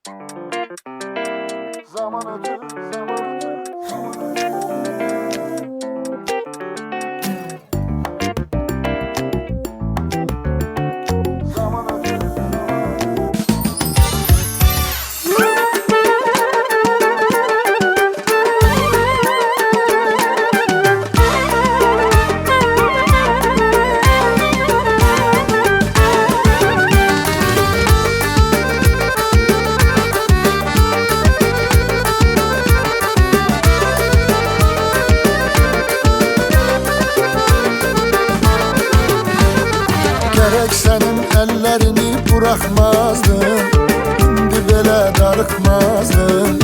Zaman ötür, zaman ötür, zaman ötür. Zaman ötür. Gerek senin ellerini bırakmazdım, indi belə darıkmazdım.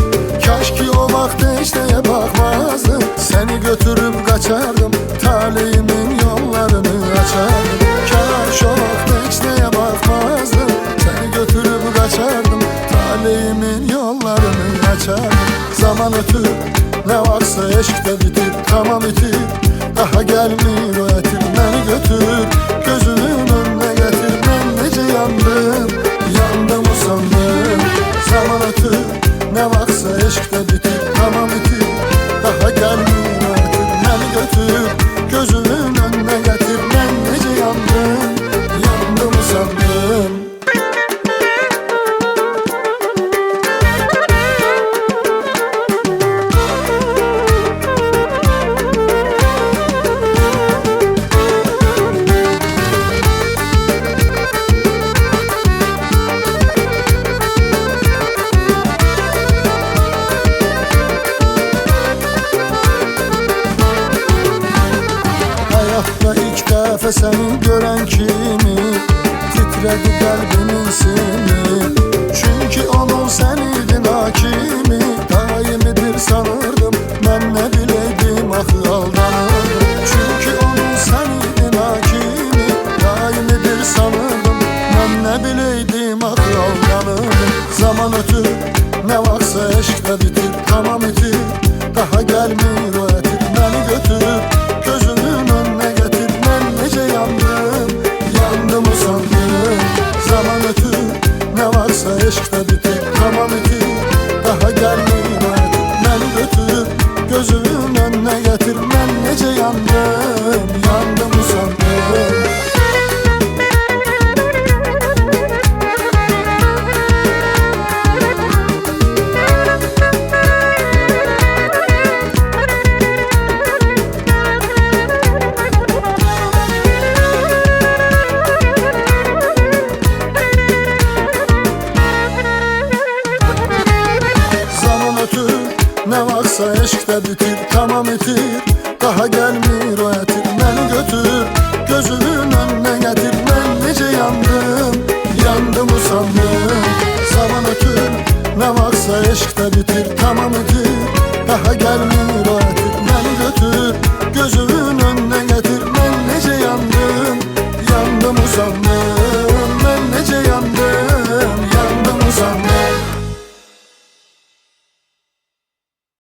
Kaş ki o vakti işteye bakmazdım, seni götürüp kaçardım, talihimin yollarını açardım. Kaş o vakti işteye bakmazdım, seni götürüp kaçardım, talihimin yollarını açardım. Zaman ötür, ne varsa eşkte bitir, tamam itir, daha gelmir o etir. Beni götür, gözümün önüne getir, ben nece yandım, yandım usandım. Zaman ötür, ne varsa eşkte bitir, tamam itir, daha gelmir o etir. Beni götür, gözümün önüne getir, ben nece yandım, yandım usandım. Hayatta ilk defa seni gören kimi titredi kalbimin simi. Çünkü onun seniydin hakimi, daimidir sanırdım, ben ne bileydim ahı aldanırdım. Çünkü onun seniydin hakimi, daimidir sanırdım, ben ne bileydim ahı aldanırdım. Zaman ötür, ne varsa eşkte bitir, tamam itir, daha gelmir o etir. Beni götür, gözümün önüne getir, ben nece yandım, yandım usandım. Zaman ötür, ne varsa eşkte bitir, tamam itir, daha gelmir o etir. Beni götür, gözümün önüne getir, ben nece yandım, yandım usandım. Ne varsa eşkte bitir, tamam itir, daha gelmir o etir. Beni götür, gözümün önüne getir, ben nece yandım, yandım usandım. Zaman ötür, ne varsa eşkte bitir, tamam itir, daha gelmir o etir. Beni götür, gözümün önüne getir, ben nece yandım,